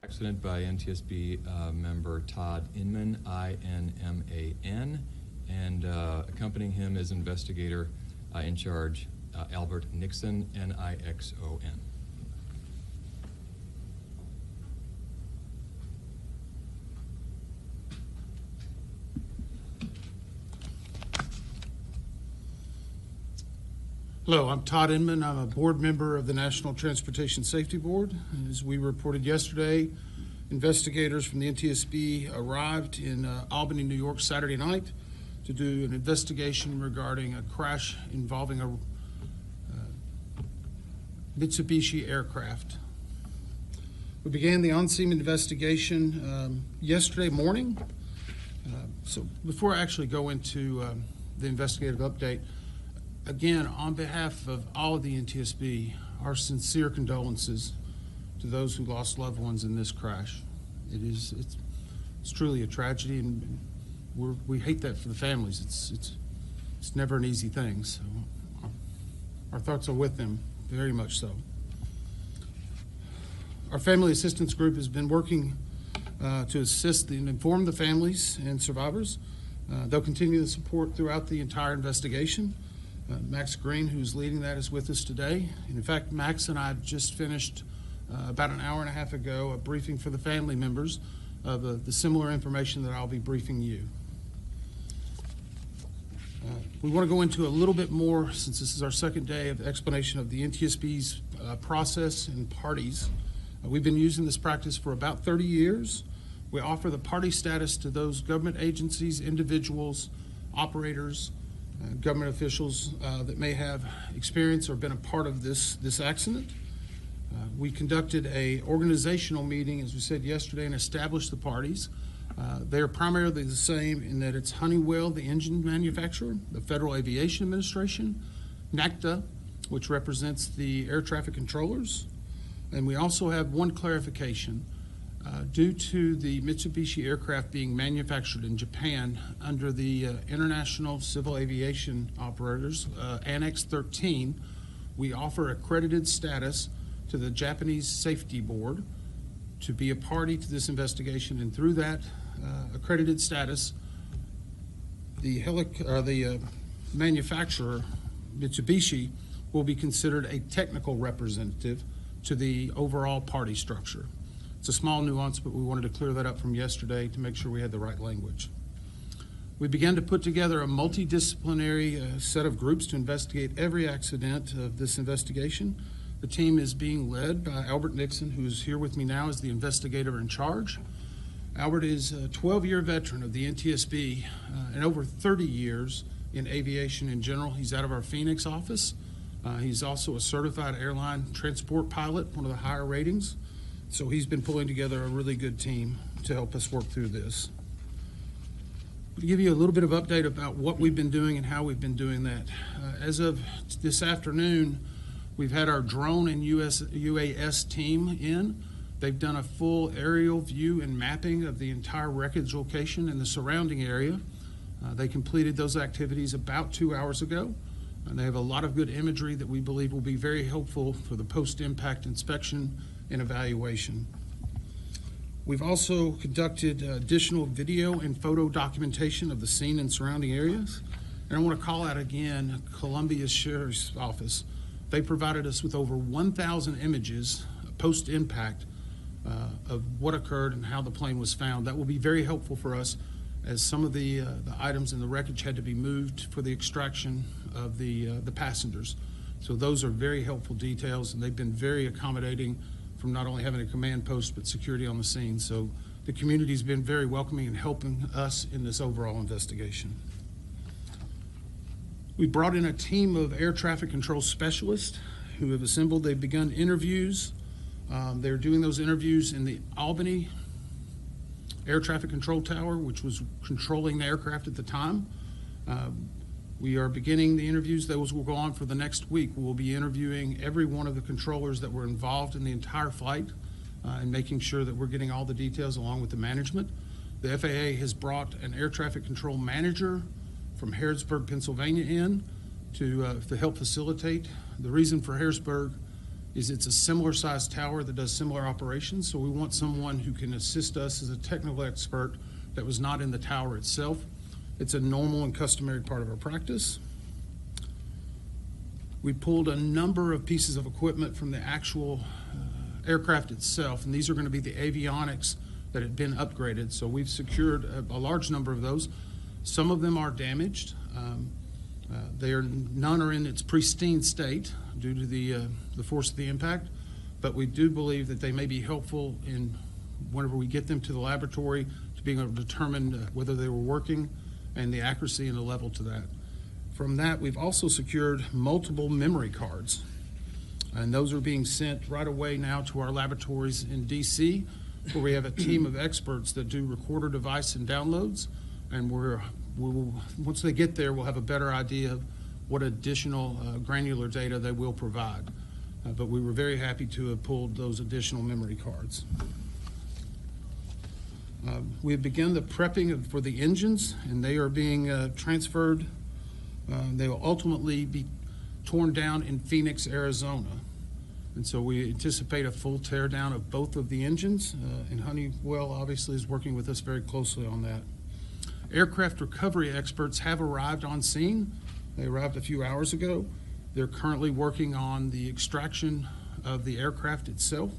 Accident by NTSB Member Todd Inman, I-N-M-A-N, and accompanying him is investigator in charge Albert Nixon, N-I-X-O-N. Hello, I'm Todd Inman. I'm a board member of the National Transportation Safety Board. As we reported yesterday, investigators from the NTSB arrived in Albany, New York, Saturday night to do an investigation regarding a crash involving a Mitsubishi aircraft. We began the on-scene investigation yesterday morning. So before I actually go into the investigative update, again, on behalf of all of the NTSB, our sincere condolences to those who lost loved ones in this crash. It's truly a tragedy, and we hate that for the families. It's never an easy thing. So our thoughts are with them, very much so. Our family assistance group has been working to assist and inform the families and survivors. They'll continue the support throughout the entire investigation. Max Green, who's leading that, is with us today. And in fact, Max and I have just finished about an hour and a half ago a briefing for the family members of the similar information that I'll be briefing you. We want to go into a little bit more, since this is our second day of explanation of the NTSB's process and parties. We've been using this practice for about 30 years. We offer the party status to those government agencies, individuals, operators, government officials that may have experience or been a part of this accident. We conducted a organizational meeting, as we said yesterday, and established the parties. They are primarily the same in that it's Honeywell, the engine manufacturer, the Federal Aviation Administration, NACTA, which represents the air traffic controllers, and we also have one clarification. Due to the Mitsubishi aircraft being manufactured in Japan under the International Civil Aviation Operators, Annex 13, we offer accredited status to the Japanese Safety Board to be a party to this investigation, and through that accredited status, the manufacturer, Mitsubishi, will be considered a technical representative to the overall party structure. It's a small nuance, but we wanted to clear that up from yesterday to make sure we had the right language. We began to put together a multidisciplinary set of groups to investigate every accident of this investigation. The team is being led by Albert Nixon, who is here with me now as the investigator in charge. Albert is a 12-year veteran of the NTSB and over 30 years in aviation in general. He's out of our Phoenix office. He's also a certified airline transport pilot, one of the higher ratings. So he's been pulling together a really good team to help us work through this. To give you a little bit of update about what we've been doing and how we've been doing that. As of this afternoon, we've had our drone and UAS team in. They've done a full aerial view and mapping of the entire wreckage location and the surrounding area. They completed those activities about 2 hours ago. And they have a lot of good imagery that we believe will be very helpful for the post-impact inspection and evaluation. We've also conducted additional video and photo documentation of the scene and surrounding areas. And I want to call out again Columbia Sheriff's Office. They provided us with over 1,000 images post-impact of what occurred and how the plane was found. That will be very helpful for us, as some of the items in the wreckage had to be moved for the extraction of the passengers. So those are very helpful details, and they've been very accommodating from not only having a command post, but security on the scene. So the community's been very welcoming and helping us in this overall investigation. We brought in a team of air traffic control specialists who have assembled. They've begun interviews. They're doing those interviews in the Albany Air Traffic Control Tower, which was controlling the aircraft at the time. We are beginning the interviews. Those will go on for the next week. We'll be interviewing every one of the controllers that were involved in the entire flight and making sure that we're getting all the details along with the management. The FAA has brought an air traffic control manager from Harrisburg, Pennsylvania in to help facilitate. The reason for Harrisburg is it's a similar sized tower that does similar operations, so we want someone who can assist us as a technical expert that was not in the tower itself. It's a normal and customary part of our practice. We pulled a number of pieces of equipment from the actual aircraft itself, and these are going to be the avionics that had been upgraded. So we've secured a large number of those. Some of them are damaged. None are in its pristine state due to the force of the impact, but we do believe that they may be helpful in whenever we get them to the laboratory to being able to determine whether they were working and the accuracy and the level to that. From that, we've also secured multiple memory cards, and those are being sent right away now to our laboratories in DC, where we have a team of experts that do recorder device and downloads, and once they get there, we'll have a better idea of what additional granular data they will provide. But we were very happy to have pulled those additional memory cards. We have begun the prepping for the engines, and they are being transferred. They will ultimately be torn down in Phoenix, Arizona. And so we anticipate a full tear down of both of the engines, and Honeywell obviously is working with us very closely on that. Aircraft recovery experts have arrived on scene. They arrived a few hours ago. They're currently working on the extraction of the aircraft itself.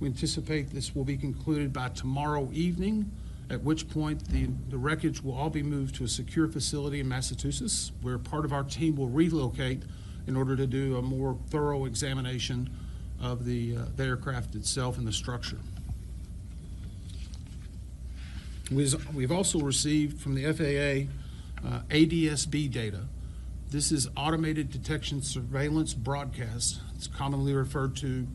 We anticipate this will be concluded by tomorrow evening, at which point the wreckage will all be moved to a secure facility in Massachusetts, where part of our team will relocate in order to do a more thorough examination of the aircraft itself and the structure. We've also received from the FAA ADSB data. This is Automated Detection Surveillance Broadcast. It's commonly referred to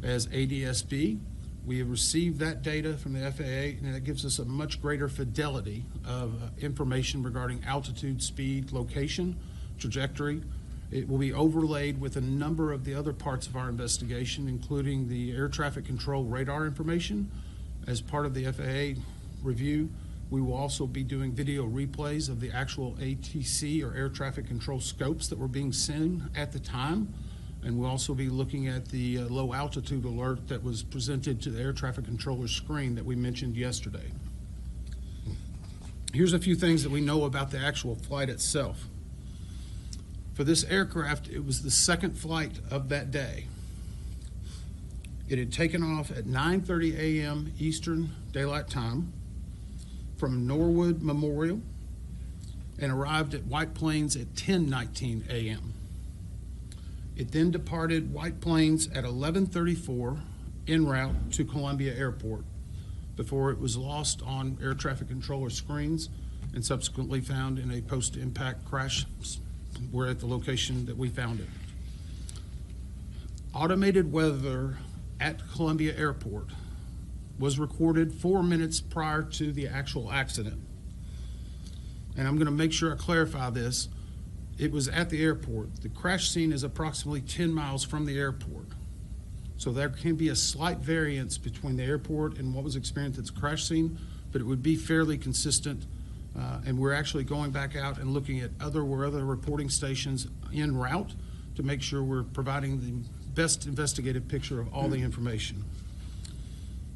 as ADSB. We have received that data from the FAA, and that gives us a much greater fidelity of information regarding altitude, speed, location, trajectory. It will be overlaid with a number of the other parts of our investigation, including the air traffic control radar information. As part of the FAA review, we will also be doing video replays of the actual ATC or air traffic control scopes that were being seen at the time. And we'll also be looking at the low altitude alert that was presented to the air traffic controller screen that we mentioned yesterday. Here's a few things that we know about the actual flight itself. For this aircraft, it was the second flight of that day. It had taken off at 9:30 a.m. Eastern Daylight Time from Norwood Memorial and arrived at White Plains at 10:19 a.m. It then departed White Plains at 11:34 en route to Columbia Airport before it was lost on air traffic controller screens and subsequently found in a post-impact crash. We're at the location that we found it. Automated weather at Columbia Airport was recorded 4 minutes prior to the actual accident. And I'm going to make sure I clarify this. It was at the airport. The crash scene is approximately 10 miles from the airport. So there can be a slight variance between the airport and what was experienced at the crash scene, but it would be fairly consistent. And we're actually going back out and looking at other reporting stations en route to make sure we're providing the best investigative picture of all the information.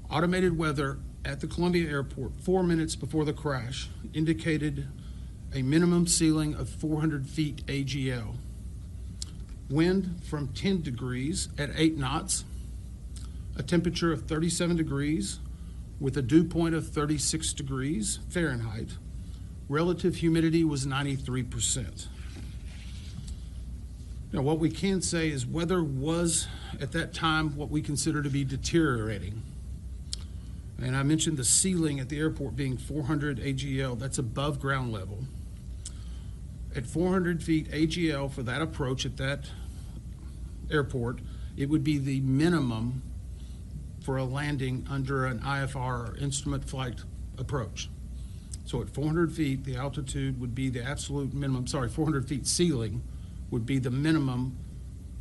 Automated weather at the Columbia Airport 4 minutes before the crash indicated a minimum ceiling of 400 feet AGL. Wind from 10 degrees at 8 knots, a temperature of 37 degrees with a dew point of 36 degrees Fahrenheit. Relative humidity was 93%. Now, what we can say is weather was, at that time, what we consider to be deteriorating. And I mentioned the ceiling at the airport being 400 AGL. That's above ground level. At 400 feet AGL for that approach at that airport, it would be the minimum for a landing under an IFR or instrument flight approach. So at 400 feet, the altitude would be the absolute minimum, 400 feet ceiling would be the minimum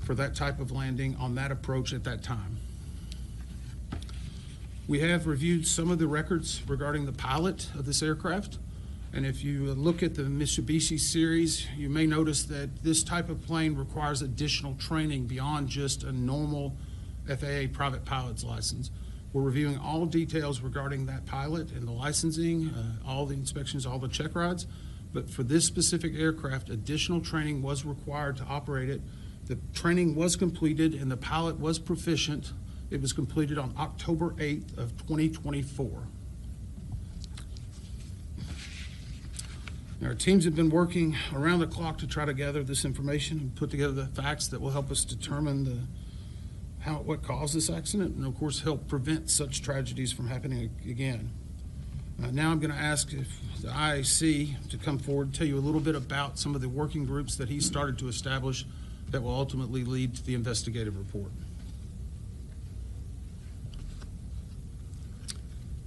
for that type of landing on that approach at that time. We have reviewed some of the records regarding the pilot of this aircraft. And if you look at the Mitsubishi series, you may notice that this type of plane requires additional training beyond just a normal FAA private pilot's license. We're reviewing all details regarding that pilot and the licensing, all the inspections, all the check rides. But for this specific aircraft, additional training was required to operate it. The training was completed and the pilot was proficient. It was completed on October 8th of 2024. Our teams have been working around the clock to try to gather this information and put together the facts that will help us determine what caused this accident, and of course help prevent such tragedies from happening again. Now I'm going to ask if the IAC to come forward and tell you a little bit about some of the working groups that he started to establish that will ultimately lead to the investigative report.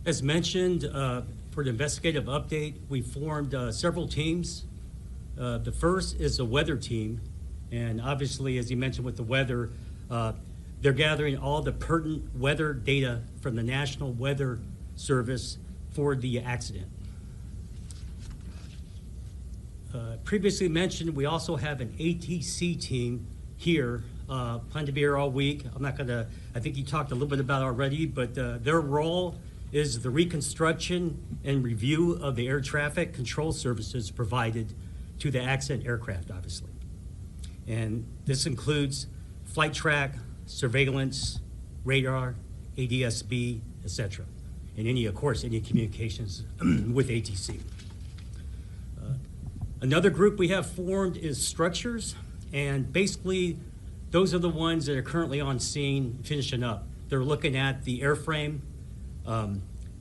As mentioned, for the investigative update, we formed several teams. The first is a weather team, and obviously, as you mentioned with the weather, they're gathering all the pertinent weather data from the National Weather Service for the accident. Previously mentioned, we also have an ATC team here, plan to be here all week. I think you talked a little bit about it already, but their role is the reconstruction and review of the air traffic control services provided to the accident aircraft, obviously. And this includes flight track, surveillance, radar, ADSB, etc. And any communications with ATC. Another group we have formed is structures, and basically those are the ones that are currently on scene finishing up. They're looking at the airframe,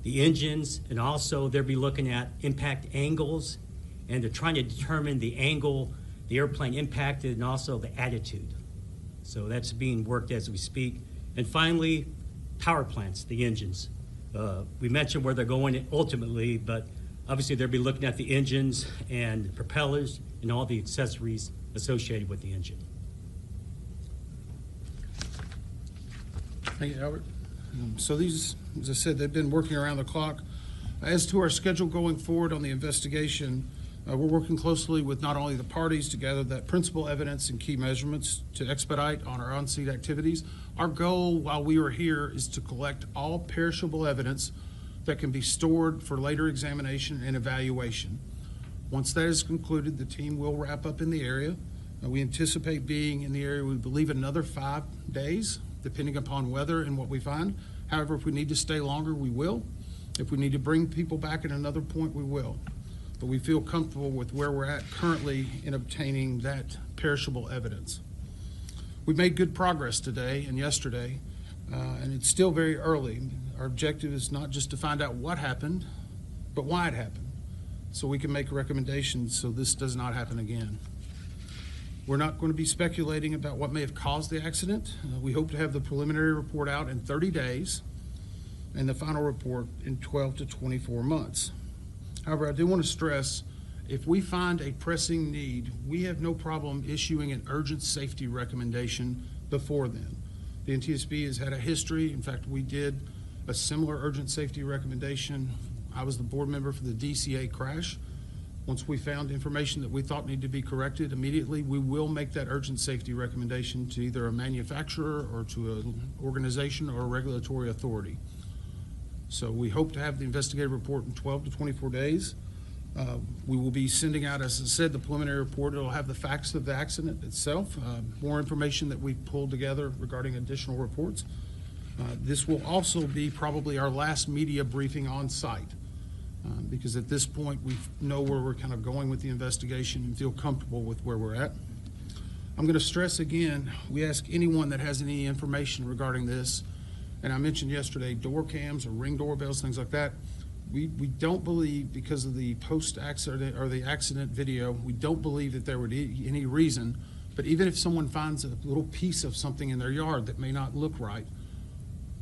the engines, and also they'll be looking at impact angles, and they're trying to determine the angle the airplane impacted and also the attitude. So that's being worked as we speak. And finally, power plants, the engines. We mentioned where they're going ultimately, but obviously they'll be looking at the engines and propellers and all the accessories associated with the engine. Thank you, Albert. So these, as I said, they've been working around the clock. As to our schedule going forward on the investigation, we're working closely with not only the parties to gather that principal evidence and key measurements to expedite on our on-scene activities. Our goal while we are here is to collect all perishable evidence that can be stored for later examination and evaluation. Once that is concluded, the team will wrap up in the area. We anticipate being in the area, we believe, another 5 days, depending upon weather and what we find. However, if we need to stay longer, we will. If we need to bring people back at another point, we will. But we feel comfortable with where we're at currently in obtaining that perishable evidence. We've made good progress today and yesterday, and it's still very early. Our objective is not just to find out what happened, but why it happened, so we can make recommendations so this does not happen again. We're not going to be speculating about what may have caused the accident. We hope to have the preliminary report out in 30 days and the final report in 12 to 24 months. However, I do want to stress, if we find a pressing need, we have no problem issuing an urgent safety recommendation before then. The NTSB has had a history. In fact, we did a similar urgent safety recommendation. I was the board member for the DCA crash. Once we found information that we thought needed to be corrected immediately, we will make that urgent safety recommendation to either a manufacturer or to an organization or a regulatory authority. So we hope to have the investigative report in 12 to 24 days. We will be sending out, as I said, the preliminary report. It'll have the facts of the accident itself, more information that we've pulled together regarding additional reports. This will also be probably our last media briefing on site, because at this point we know where we're kind of going with the investigation and feel comfortable with where we're at. I'm going to stress again, we ask anyone that has any information regarding this, and I mentioned yesterday door cams or ring doorbells, things like that. We don't believe, because of the post-accident or the accident video, we don't believe that there would be any reason, but even if someone finds a little piece of something in their yard that may not look right,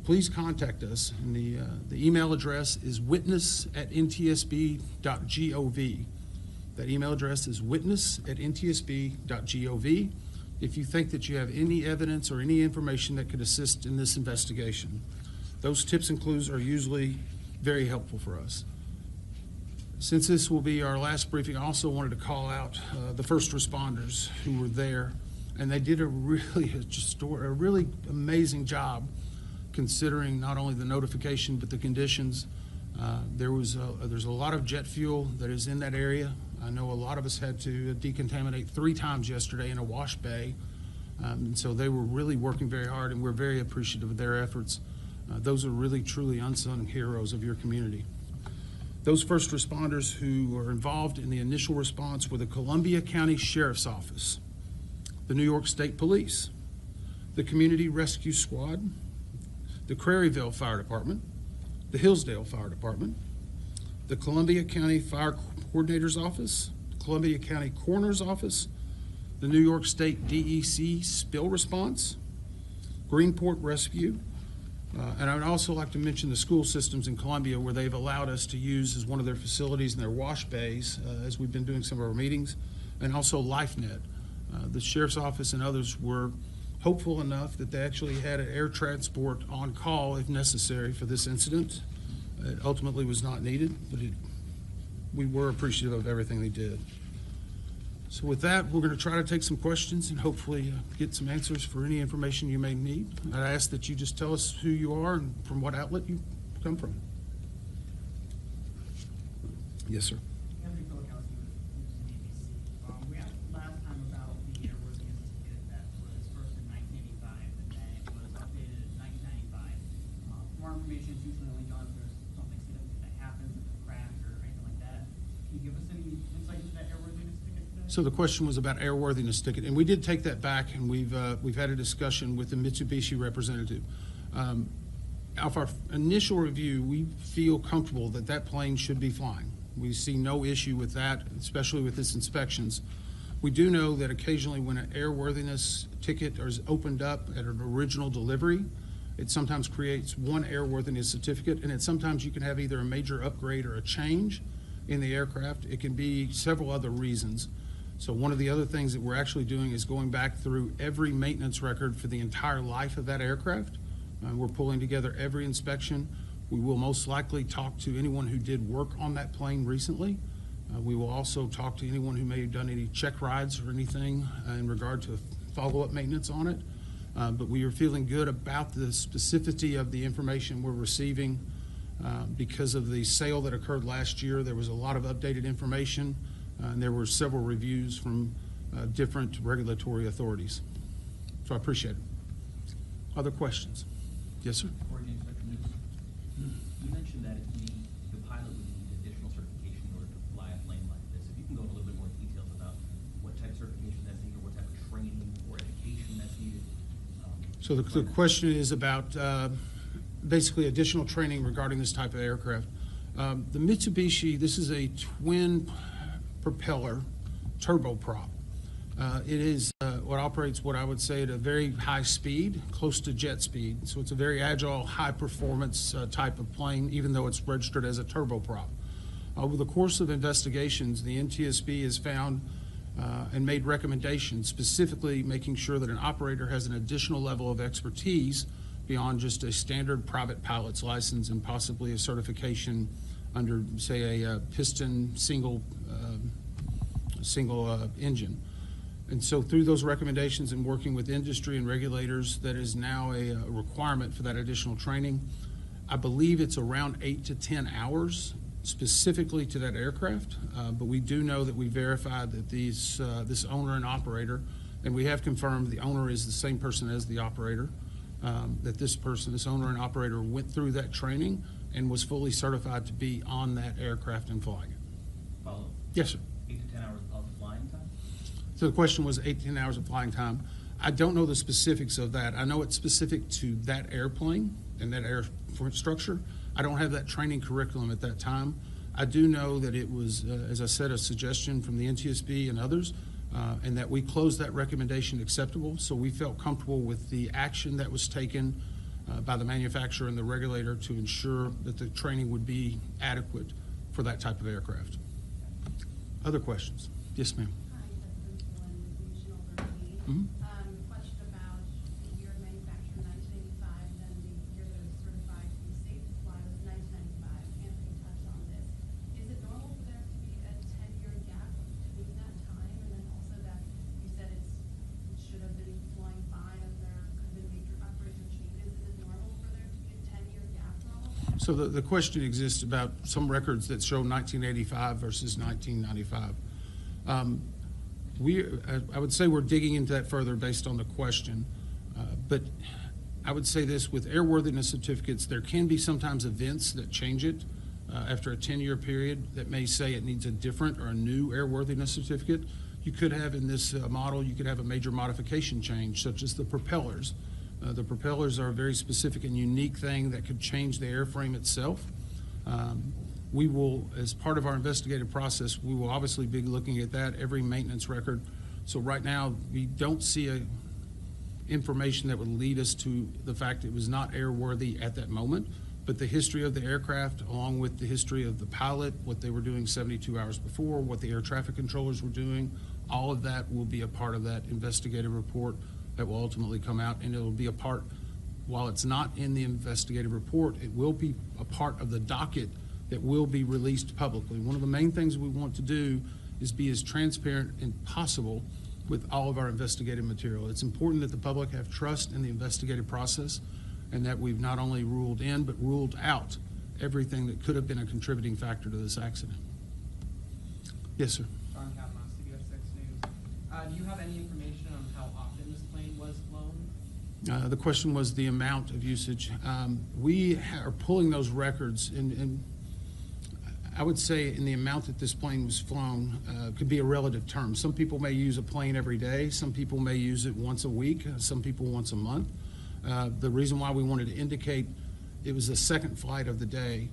please contact us. And the email address is witness@ntsb.gov. That email address is witness@ntsb.gov. if you think that you have any evidence or any information that could assist in this investigation. Those tips and clues are usually very helpful for us. Since this will be our last briefing, I also wanted to call out the first responders who were there And they did a really amazing job considering not only the notification but the conditions. There's a lot of jet fuel that is in that area. I know a lot of us had to decontaminate 3 times yesterday in a wash bay. And so they were really working very hard, and we're very appreciative of their efforts. Those are really, truly unsung heroes of your community. Those first responders who were involved in the initial response were the Columbia County Sheriff's Office, the New York State Police, the Community Rescue Squad, the Craryville Fire Department, the Hillsdale Fire Department, the Columbia County Fire Coordinator's Office, the Columbia County Coroner's Office, the New York State DEC Spill Response, Greenport Rescue, and I would also like to mention the school systems in Columbia, where they've allowed us to use as one of their facilities in their wash bays as we've been doing some of our meetings, and also LifeNet. The Sheriff's Office and others were hopeful enough that they actually had an air transport on call if necessary for this incident. It ultimately was not needed, but we were appreciative of everything they did. So with that, we're going to try to take some questions and hopefully get some answers for any information you may need. I ask that you just tell us who you are and from what outlet you come from. Yes, sir. We asked last time about the airworthiness ticket that was first in 1985 and then it was updated in 1995. More information is usually only done if there's something significant that happens, if it's a crash or anything like that. Can you give us any insight into that airworthiness ticket today? So the question was about airworthiness ticket, and we did take that back, and we've had a discussion with the Mitsubishi representative. Of our initial review, we feel comfortable that that plane should be flying. We see no issue with that, especially with its inspections. We do know that occasionally when an airworthiness ticket is opened up at an original delivery, it sometimes creates one airworthiness certificate, and sometimes you can have either a major upgrade or a change in the aircraft. It can be several other reasons. So one of the other things that we're actually doing is going back through every maintenance record for the entire life of that aircraft. We're pulling together every inspection. We will most likely talk to anyone who did work on that plane recently. We will also talk to anyone who may have done any check rides or anything in regard to follow-up maintenance on it. But we are feeling good about the specificity of the information we're receiving. Because of the sale that occurred last year, there was a lot of updated information, and there were several reviews from different regulatory authorities. So I appreciate it. Other questions? Yes, sir? You mentioned that the pilot would need additional certification in order to fly a plane like this. If you can go into a little bit more details about what type of certification that's needed, or what type of training or education that's needed. So the question is about basically additional training regarding this type of aircraft. The Mitsubishi, this is a twin propeller turboprop. It is what operates what I would say at a very high speed, close to jet speed. So it's a very agile, high performance type of plane, even though it's registered as a turboprop. Over the course of investigations, the NTSB has found and made recommendations, specifically making sure that an operator has an additional level of expertise beyond just a standard private pilot's license and possibly a certification under, say, a piston single engine. And so through those recommendations and working with industry and regulators, that is now a requirement for that additional training. I believe it's around 8 to 10 hours specifically to that aircraft, but we do know that we verified that this owner and operator, and we have confirmed the owner is the same person as the operator, that this owner and operator went through that training and was fully certified to be on that aircraft and flying it. Follow? Yes, sir. 8 to 10 hours of flying time? So the question was 8 to 10 hours of flying time. I don't know the specifics of that. I know it's specific to that airplane and that air structure. I don't have that training curriculum at that time. I do know that it was, as I said, a suggestion from the NTSB and others, and that we closed that recommendation acceptable. So we felt comfortable with the action that was taken by the manufacturer and the regulator to ensure that the training would be adequate for that type of aircraft. Other questions? Yes, ma'am. Hi, Mitsubishi MU2B. Mhm. Question about the year manufactured in 1985, then the year that it was certified to be safe to fly was 1995. Anthony touched on this. Is it normal for there to be a 10-year gap between that time, and then also that you said it should have So the question exists about some records that show 1985 versus 1995. I would say we're digging into that further based on the question, but I would say this, with airworthiness certificates, there can be sometimes events that change it after a 10-year period that may say it needs a different or a new airworthiness certificate. You could have in this model, you could have a major modification change, such as the propellers. The propellers are a very specific and unique thing that could change the airframe itself. We will, as part of our investigative process, we will obviously be looking at that, every maintenance record. So right now, we don't see information that would lead us to the fact it was not airworthy at that moment, but the history of the aircraft, along with the history of the pilot, what they were doing 72 hours before, what the air traffic controllers were doing, all of that will be a part of that investigative report that will ultimately come out, and it'll be a part, while it's not in the investigative report, it will be a part of the docket that will be released publicly. One of the main things we want to do is be as transparent as possible with all of our investigative material. It's important that the public have trust in the investigative process, and that we've not only ruled in, but ruled out everything that could have been a contributing factor to this accident. Yes, sir. John Kavanaugh, CBS 6 News. Do you have any information on how often this plane was flown? The question was the amount of usage. We are pulling those records, and I would say in the amount that this plane was flown could be a relative term. Some people may use a plane every day. Some people may use it once a week. Some people once a month. The reason why we wanted to indicate it was the second flight of the day,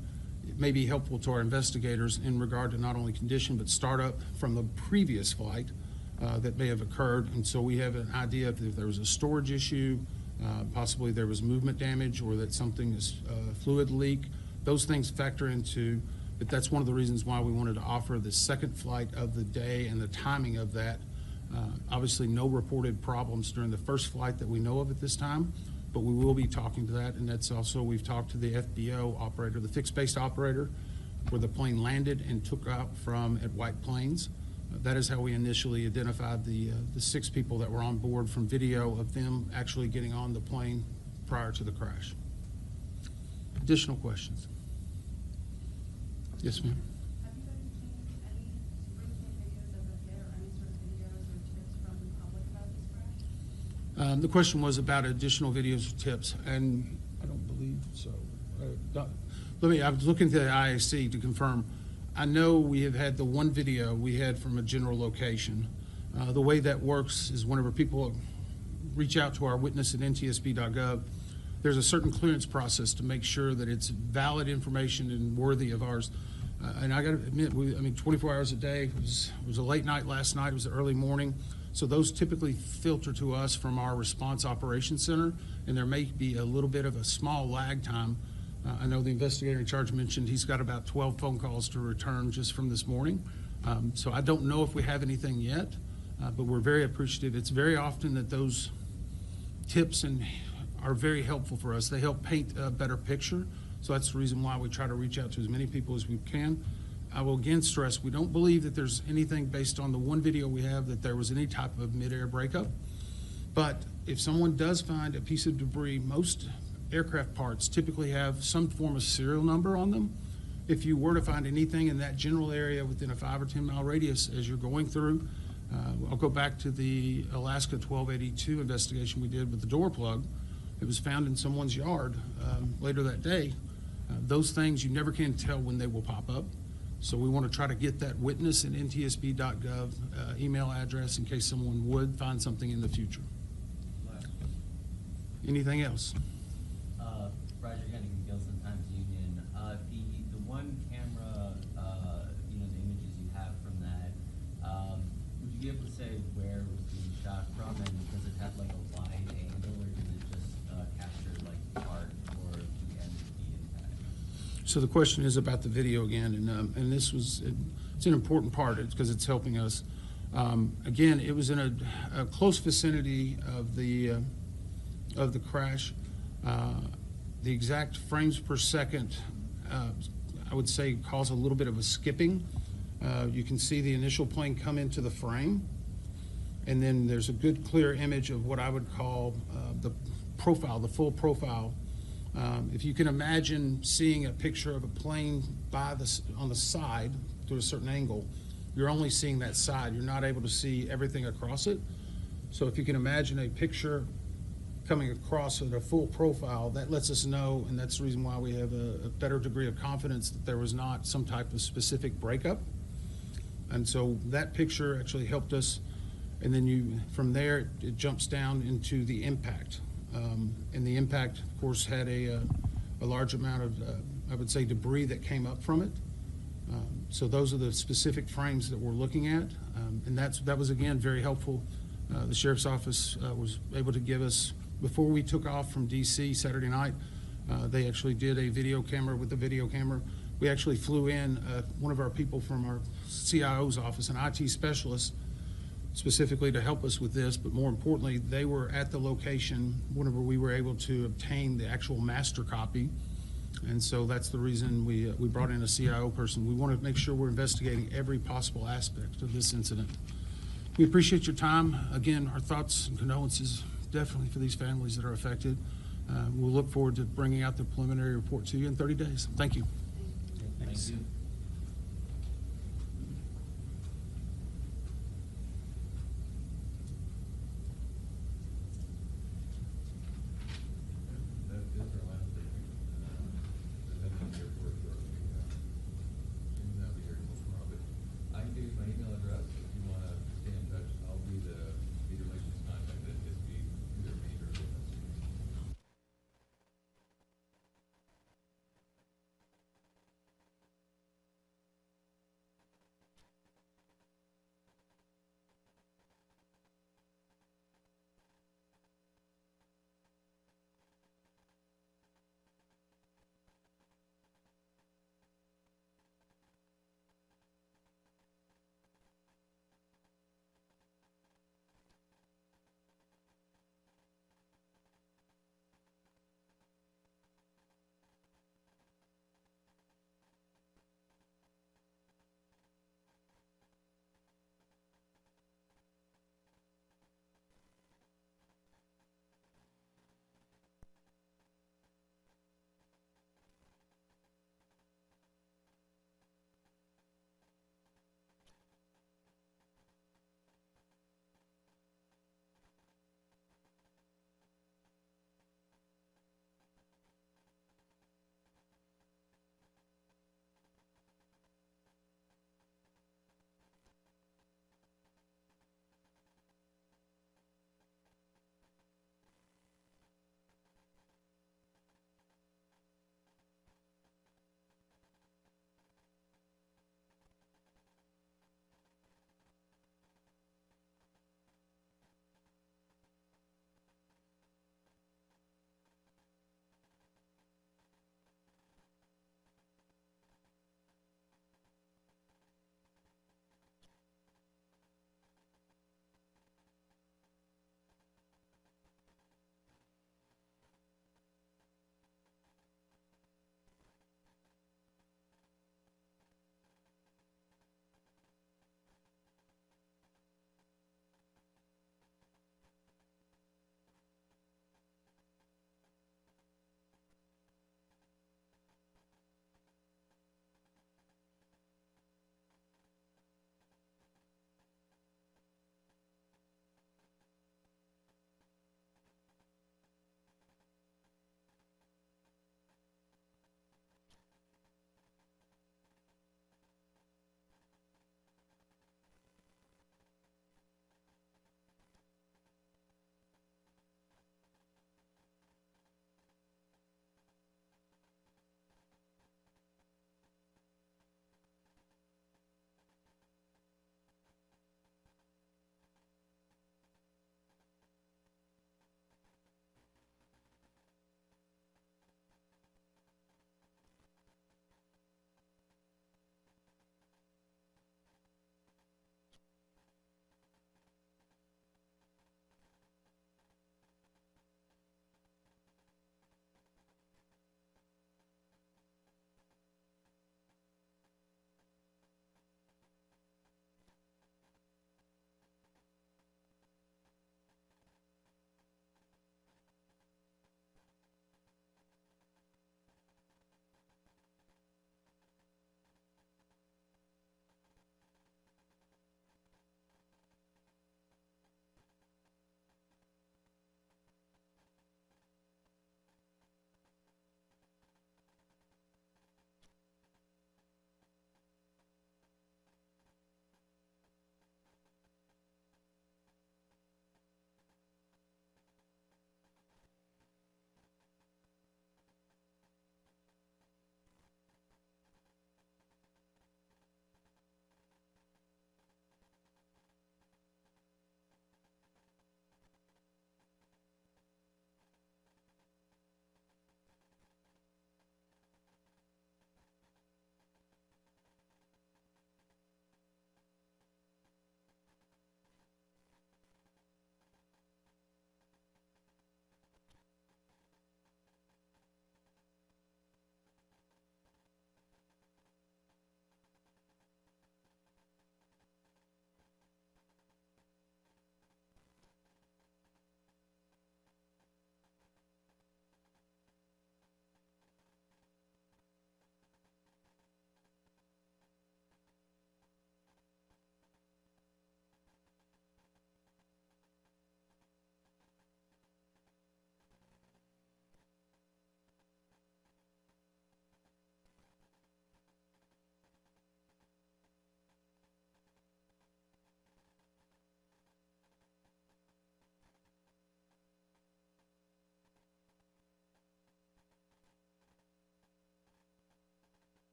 it may be helpful to our investigators in regard to not only condition, but startup from the previous flight that may have occurred. And so we have an idea if there was a storage issue, possibly there was movement damage, or that something is fluid leak. Those things factor into, but that's one of the reasons why we wanted to offer the second flight of the day and the timing of that. Obviously, no reported problems during the first flight that we know of at this time, but we will be talking to that, and that's also, we've talked to the FBO operator, the fixed-base operator, where the plane landed and took out from at White Plains. That is how we initially identified the 6 people that were on board from video of them actually getting on the plane prior to the crash. Additional questions? Yes, ma'am. Have you guys changed any recent videos as of yet, or any sort of videos or tips from the public about this crash? The question was about additional videos or tips, and I don't believe so. I was looking to the IAC to confirm. I know we have had the one video we had from a general location. The way that works is whenever people reach out to our witness at ntsb.gov, there's a certain clearance process to make sure that it's valid information and worthy of ours. And I got to admit, 24 hours a day. It was a late night last night. It was the early morning. So those typically filter to us from our response operations center, and there may be a little bit of a small lag time. I know the investigator in charge mentioned he's got about 12 phone calls to return just from this morning. So I don't know if we have anything yet, but we're very appreciative. It's very often that those tips are very helpful for us. They help paint a better picture. So that's the reason why we try to reach out to as many people as we can. I will again stress, we don't believe that there's anything based on the one video we have that there was any type of mid-air breakup. But if someone does find a piece of debris, most aircraft parts typically have some form of serial number on them. If you were to find anything in that general area within a 5 or 10 mile radius as you're going through, I'll go back to the Alaska 1282 investigation we did with the door plug. It was found in someone's yard later that day. Those things you never can tell when they will pop up. So we want to try to get that witness at ntsb.gov email address in case someone would find something in the future. Anything else? Roger Hennigan, Gilson Times Union. The one camera, the images you have from that, would you be able to say where it was being shot from, and does it have like a wide angle, or does it just capture like part or the end of the impact? So the question is about the video again, and this was, it's an important part because it's helping us. Again, it was in a close vicinity of the crash. The exact frames per second, I would say, cause a little bit of a skipping. You can see the initial plane come into the frame, and then there's a good clear image of what I would call the profile, the full profile If you can imagine seeing a picture of a plane on the side through a certain angle, you're only seeing that side. You're not able to see everything across it. So if you can imagine a picture coming across at a full profile, that lets us know, and that's the reason why we have a better degree of confidence that there was not some type of specific breakup. And so that picture actually helped us. And then from there, it jumps down into the impact. And the impact, of course, had a large amount of, I would say, debris that came up from it. So those are the specific frames that we're looking at. And that was, again, very helpful. The Sheriff's Office was able to give us, before we took off from DC Saturday night, they actually did a video camera with the video camera. We actually flew in one of our people from our CIO's office, an IT specialist, specifically to help us with this, but more importantly, they were at the location whenever we were able to obtain the actual master copy. And so that's the reason we brought in a CIO person. We want to make sure we're investigating every possible aspect of this incident. We appreciate your time. Again, our thoughts and condolences definitely for these families that are affected. We'll look forward to bringing out the preliminary report to you in 30 days. Thank you. Thank you.